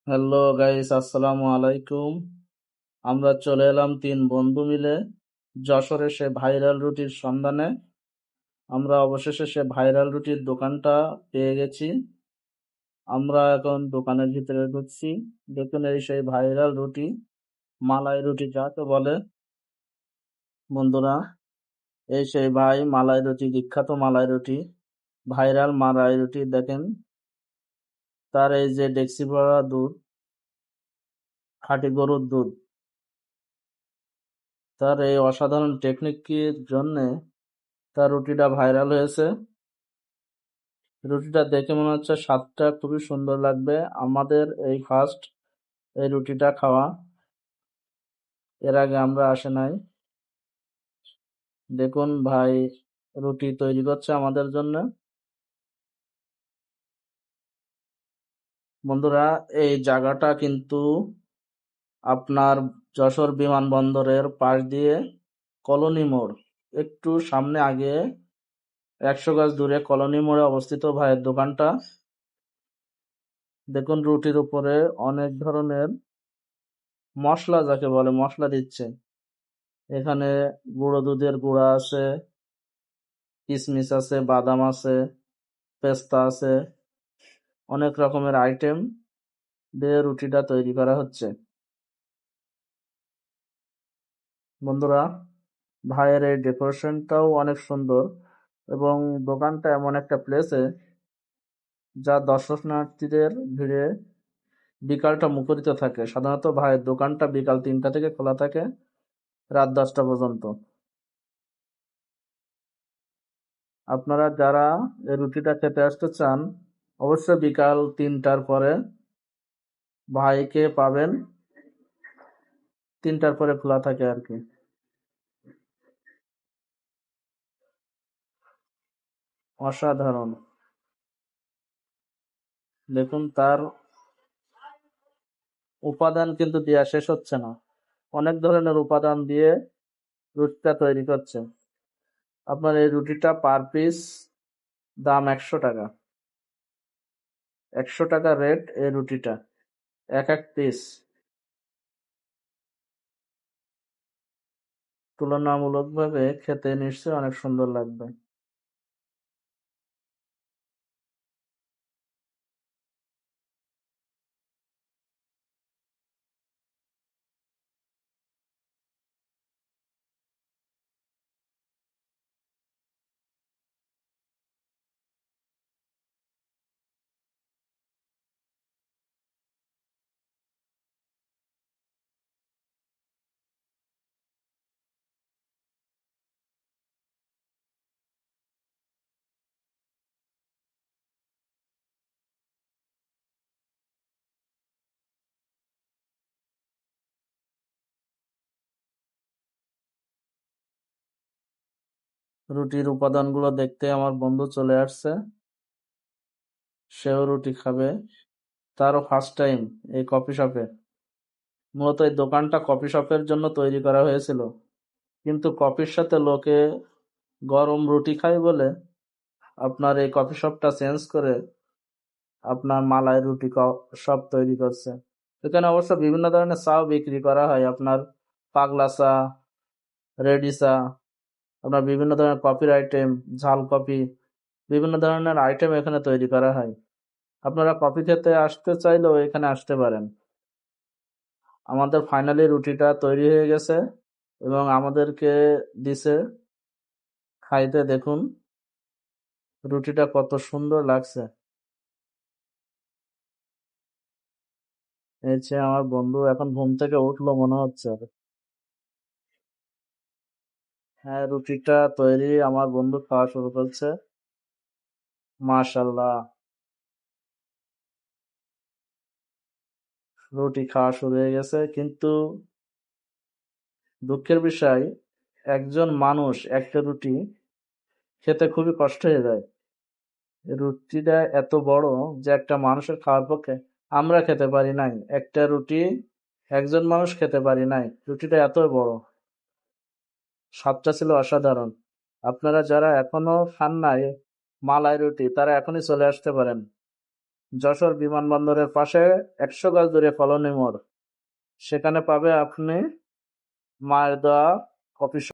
Hello guys, আসসালামু আলাইকুম। আমরা চলে এলাম তিন বন্ধু মিলে যশোরে সে ভাইরাল রুটির সন্ধানে। আমরা অবশেষে সে ভাইরাল রুটির দোকানটা পেয়ে গেছি। আমরা এখন দোকানের ভিতরে ঢুকছি। দেখুন, এই সেই ভাইরাল রুটি, মালাই রুটি যাকে বলে। বন্ধুরা, এই সেই ভাই মালাই রুটি, বিখ্যাত মালাই রুটি, ভাইরাল মালাই রুটি। দেখেন, তার এই যে ডেক্সি ভরা দুধ, খাঁটি গরুর দুধ। তার এই অসাধারণ টেকনিকের জন্যে তার রুটিটা ভাইরাল হয়েছে। রুটিটা দেখে মনে হচ্ছে স্বাদটা খুবই সুন্দর লাগবে। আমাদের এই ফার্স্ট এই রুটিটা খাওয়া, এর আগে আমরা আসে নাই। দেখুন ভাই রুটি তৈরি করছে আমাদের জন্য। বন্ধুরা, এই জায়গাটা কিন্তু আপনার যশোর বিমানবন্দরের পাশ দিয়ে কলোনি মোড়, একটু সামনে আগে 100 গজ দূরে কলোনি মোড়ে অবস্থিত ভাইয়ের দোকানটা। দেখুন রুটির উপরে অনেক ধরনের মশলা, যাকে বলে মশলা দিচ্ছে। এখানে গুঁড়ো দুধের গুঁড়া আছে, কিশমিশ আছে, বাদাম আছে, পেস্তা আছে, অনেক রকমের আইটেম দিয়ে রুটিটা তৈরি করা হচ্ছে। বন্ধুরা, ভাইয়ের এই ডেকোরেশনটাও অনেক সুন্দর, এবং দোকানটা এমন একটা প্লেসে যা দর্শনার্থীদের ভিড়ে বিকালটা মুখরিত থাকে। সাধারণত ভাইয়ের দোকানটা বিকাল 3টা থেকে খোলা থাকে, রাত 10টা পর্যন্ত। আপনারা যারা এই রুটিটা খেতে আসতে চান, অবশ্যই বিকাল 3টার পরে ভাইকে পাবেন। 3টার পরে খোলা থাকে আর কি। অসাধারণ। দেখুন তার উপাদান কিন্তু দেয়া শেষ হচ্ছে না, অনেক ধরনের উপাদান দিয়ে রুটিটা তৈরি করছে। আপনার এই রুটিটা পার পিস দাম 100 টাকা। 100 টাকা রেট এই রুটিটা, এক এক পিস। তুলনামূলকভাবে খেতে নিশ্চয়ই অনেক সুন্দর লাগবে। রুটির উপাদানগুলো দেখতে আমার বন্ধু চলে আসছে, সেও রুটি খাবে। তারও ফার্স্ট টাইম এই কফি শপে। মূলত এই দোকানটা কফি শপের জন্য তৈরি করা হয়েছিল, কিন্তু কফির সাথে লোকে গরম রুটি খায় বলে আপনার এই কফি শপটা চেঞ্জ করে আপনার মালাই রুটি শপ তৈরি করছে। এখানে অবশ্য বিভিন্ন ধরনের চাও বিক্রি করা হয়, আপনার পাগলা চা, রেডি চা, আপনার বিভিন্ন ধরনের কফির আইটেম, ঝাল কফি, বিভিন্ন ধরনের আইটেম এখানে তৈরি করা হয়। আপনারা কফি খেতে আসতে চাইলেও এখানে আসতে পারেন। আমাদের ফাইনালি রুটিটা তৈরি হয়ে গেছে এবং আমাদেরকে দিছে খাইতে। দেখুন রুটিটা কত সুন্দর লাগছে। এই যে আমার বন্ধু এখন ঘুম থেকে উঠলো মনে হচ্ছে। হ্যাঁ, রুটিটা তৈরি, আমার বন্ধু খাওয়া শুরু করছে। মাশাল্লাহ, রুটি খাওয়া শুরু হয়ে গেছে, কিন্তু দুঃখের বিষয় একজন মানুষ একটা রুটি খেতে খুবই কষ্ট হয়ে যায়। রুটিটা এত বড় যে একটা মানুষের খাওয়ার পক্ষে আমরা খেতে পারি নাই। একটা রুটি একজন মানুষ খেতে পারি নাই, রুটিটা এত বড়। স্বাদটা ছিল অসাধারণ। আপনারা যারা এখনো খান নাই মালাই রুটি, তারা এখনই চলে আসতে পারেন। যশোর বিমানবন্দরের পাশে ১০০ গজ দূরে কলোনি মোড়, সেখানে পাবে আপনি মায়ের দেওয়া কফি শপ।